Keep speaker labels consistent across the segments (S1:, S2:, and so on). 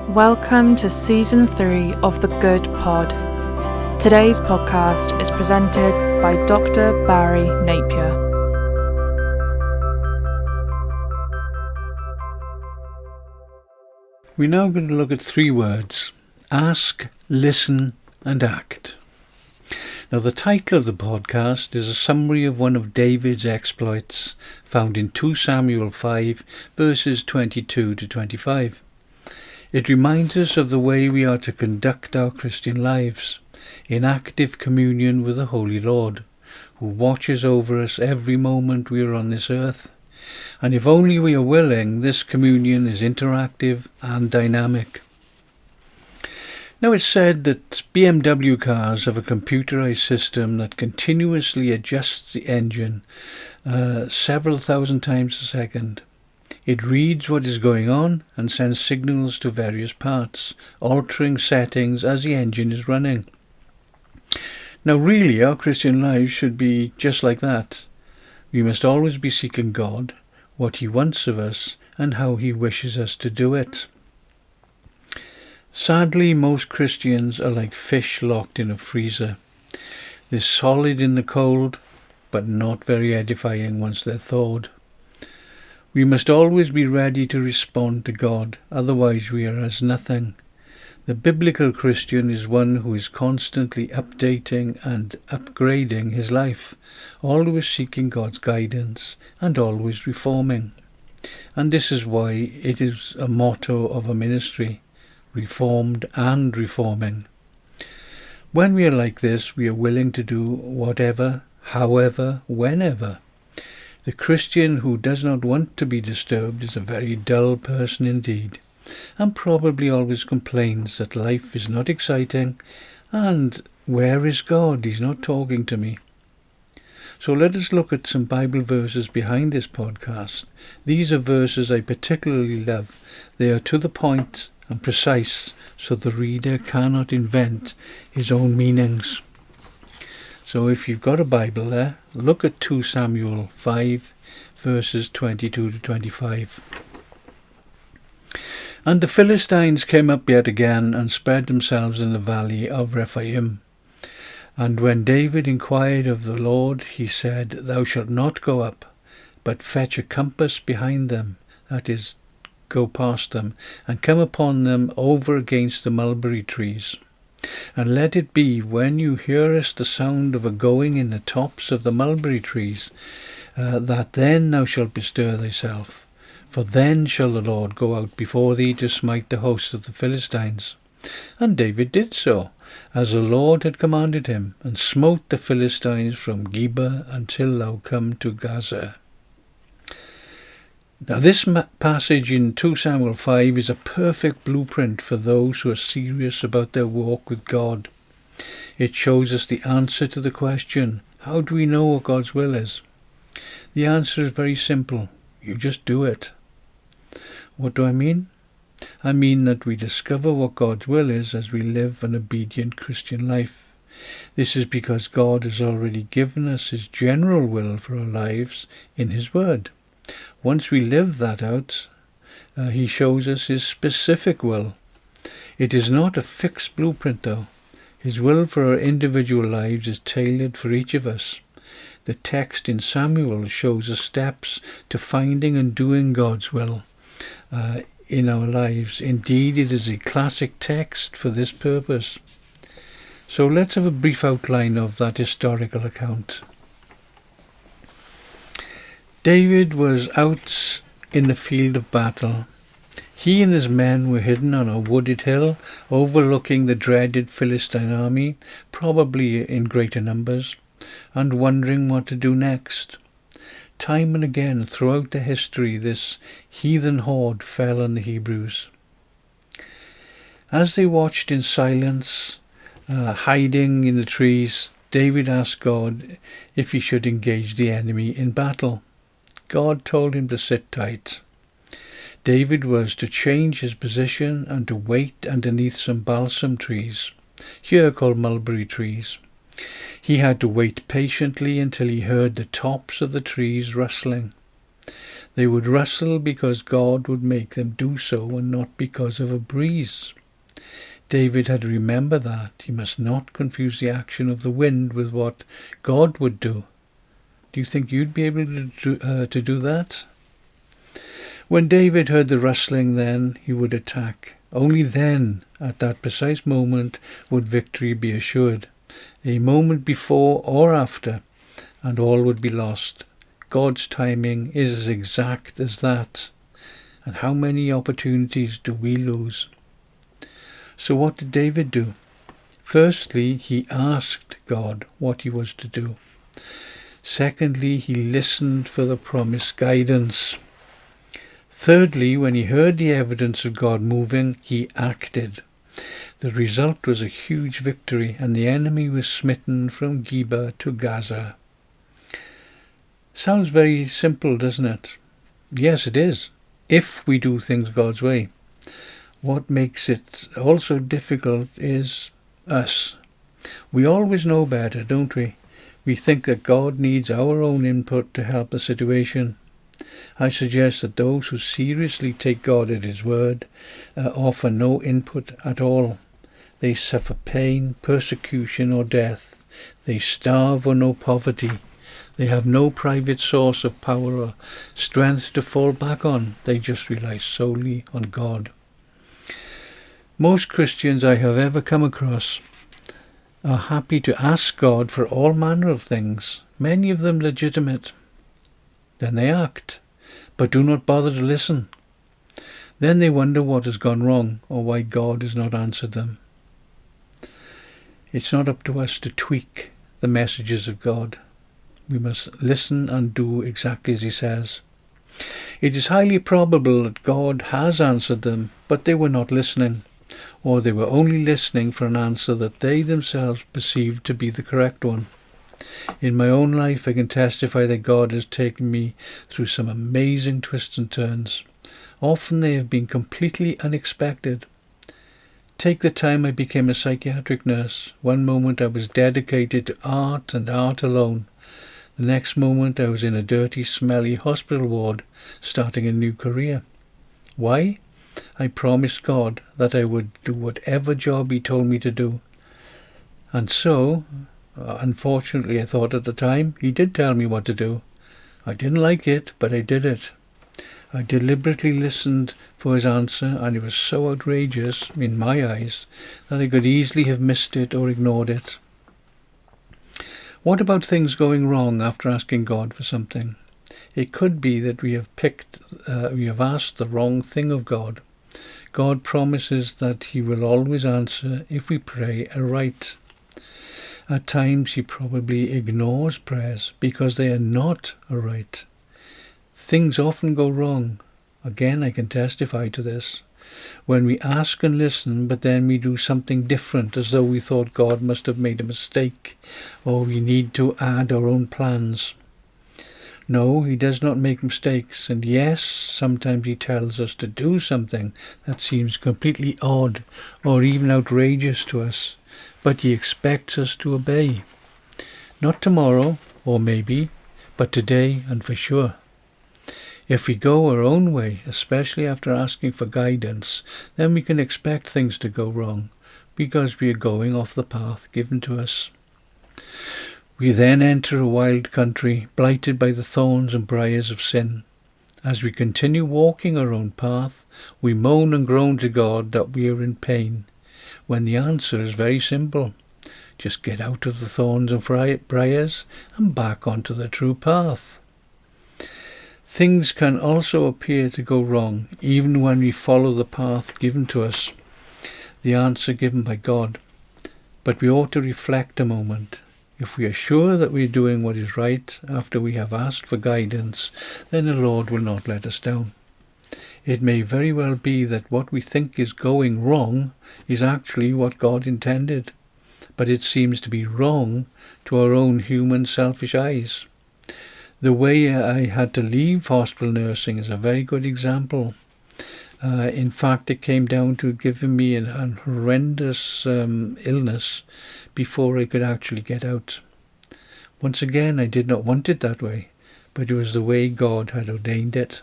S1: Welcome to Season 3 of The Good Pod. Today's podcast is presented by Dr. Barry Napier.
S2: We're now going to look at 3 words: ask, listen and act. Now, the title of the podcast is a summary of one of David's exploits found in 2 Samuel 5 verses 22 to 25. It reminds us of the way we are to conduct our Christian lives, in active communion with the Holy Lord, who watches over us every moment we are on this earth. And if only we are willing, this communion is interactive and dynamic. Now, it's said that BMW cars have a computerized system that continuously adjusts the engine several thousand times a second. It reads what is going on and sends signals to various parts, altering settings as the engine is running. Now, really, our Christian lives should be just like that. We must always be seeking God, what He wants of us, and how He wishes us to do it. Sadly, most Christians are like fish locked in a freezer. They're solid in the cold, but not very edifying once they're thawed. We must always be ready to respond to God, otherwise we are as nothing. The biblical Christian is one who is constantly updating and upgrading his life, always seeking God's guidance and always reforming. And this is why it is a motto of a ministry: reformed and reforming. When we are like this, we are willing to do whatever, however, whenever. The Christian who does not want to be disturbed is a very dull person indeed, and probably always complains that life is not exciting, and where is God? He's not talking to me. So let us look at some Bible verses behind this podcast. These are verses I particularly love. They are to the point and precise, so the reader cannot invent his own meanings. So if you've got a Bible there, look at 2 Samuel 5 verses 22 to 25. And the Philistines came up yet again and spread themselves in the valley of Rephaim. And when David inquired of the Lord, he said, Thou shalt not go up, but fetch a compass behind them, that is, go past them, and come upon them over against the mulberry trees. And let it be, when you hearest the sound of a going in the tops of the mulberry trees, that then thou shalt bestir thyself. For then shall the Lord go out before thee to smite the host of the Philistines. And David did so, as the Lord had commanded him, and smote the Philistines from Geba until thou come to Gaza. Now, this passage in 2 Samuel 5 is a perfect blueprint for those who are serious about their walk with God. It shows us the answer to the question, how do we know what God's will is? The answer is very simple. You just do it. What do I mean? I mean that we discover what God's will is as we live an obedient Christian life. This is because God has already given us His general will for our lives in His Word. Once we live that out, He shows us His specific will. It is not a fixed blueprint, though. His will for our individual lives is tailored for each of us. The text in Samuel shows us steps to finding and doing God's will in our lives. Indeed, it is a classic text for this purpose. So let's have a brief outline of that historical account. David was out in the field of battle. He and his men were hidden on a wooded hill overlooking the dreaded Philistine army, probably in greater numbers, and wondering what to do next. Time and again throughout the history, this heathen horde fell on the Hebrews. As they watched in silence, hiding in the trees, David asked God if he should engage the enemy in battle. God told him to sit tight. David was to change his position and to wait underneath some balsam trees, here called mulberry trees. He had to wait patiently until he heard the tops of the trees rustling. They would wrestle because God would make them do so and not because of a breeze. David had to remember that. He must not confuse the action of the wind with what God would do. Do you think you'd be able to do that? When David heard the rustling, then he would attack. Only then, at that precise moment, would victory be assured. A moment before or after, and all would be lost. God's timing is as exact as that. And how many opportunities do we lose? So what did David do? Firstly, he asked God what he was to do. Secondly, he listened for the promised guidance. Thirdly, when he heard the evidence of God moving, he acted. The result was a huge victory, and the enemy was smitten from Geba to Gaza. Sounds very simple, doesn't it? Yes, it is, if we do things God's way. What makes it also difficult is us. We always know better, don't we? We think that God needs our own input to help the situation. I suggest that those who seriously take God at his word offer no input at all. They suffer pain, persecution or death. They starve or know poverty. They have no private source of power or strength to fall back on. They just rely solely on God. Most Christians I have ever come across are happy to ask God for all manner of things, many of them legitimate. Then they act, but do not bother to listen. Then they wonder what has gone wrong or why God has not answered them. It's not up to us to tweak the messages of God. We must listen and do exactly as he says. It is highly probable that God has answered them, but they were not listening, or they were only listening for an answer that they themselves perceived to be the correct one. In my own life, I can testify that God has taken me through some amazing twists and turns. Often they have been completely unexpected. Take the time I became a psychiatric nurse. One moment I was dedicated to art and art alone. The next moment I was in a dirty, smelly hospital ward, starting a new career. Why? I promised God that I would do whatever job he told me to do. And so, unfortunately, I thought at the time, he did tell me what to do. I didn't like it, but I did it. I deliberately listened for his answer, and it was so outrageous, in my eyes, that I could easily have missed it or ignored it. What about things going wrong after asking God for something? It could be that we have asked the wrong thing of God. God promises that he will always answer if we pray aright. At times he probably ignores prayers because they are not aright. Things often go wrong. Again, I can testify to this. When we ask and listen, but then we do something different, as though we thought God must have made a mistake, or we need to add our own plans. No, he does not make mistakes, and yes, sometimes he tells us to do something that seems completely odd or even outrageous to us, but he expects us to obey. Not tomorrow, or maybe, but today and for sure. If we go our own way, especially after asking for guidance, then we can expect things to go wrong, because we are going off the path given to us. We then enter a wild country, blighted by the thorns and briars of sin. As we continue walking our own path, we moan and groan to God that we are in pain, when the answer is very simple. Just get out of the thorns and briars and back onto the true path. Things can also appear to go wrong, even when we follow the path given to us, the answer given by God. But we ought to reflect a moment. If we are sure that we are doing what is right after we have asked for guidance, then the Lord will not let us down. It may very well be that what we think is going wrong is actually what God intended, but it seems to be wrong to our own human selfish eyes. The way I had to leave hospital nursing is a very good example. In fact, it came down to giving me a horrendous illness before I could actually get out. Once again, I did not want it that way, but it was the way God had ordained it.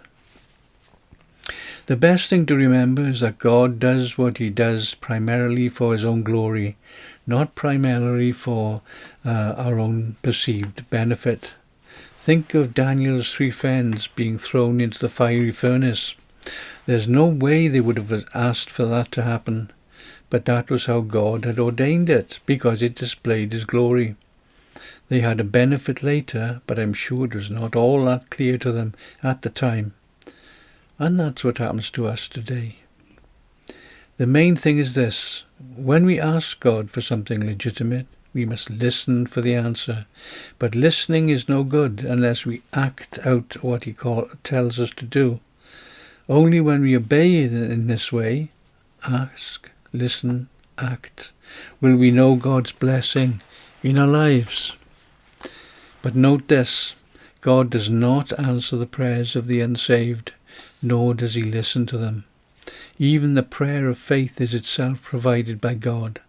S2: The best thing to remember is that God does what he does primarily for his own glory, not primarily for our own perceived benefit. Think of Daniel's 3 friends being thrown into the fiery furnace. There's no way they would have asked for that to happen, but that was how God had ordained it, because it displayed his glory. They had a benefit later, but I'm sure it was not all that clear to them at the time. And that's what happens to us today. The main thing is this: when we ask God for something legitimate, we must listen for the answer. But listening is no good unless we act out what he tells us to do. Only when we obey in this way, ask, listen, act, will we know God's blessing in our lives. But note this: God does not answer the prayers of the unsaved, nor does he listen to them. Even the prayer of faith is itself provided by God,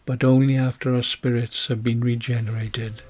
S2: but only after our spirits have been regenerated.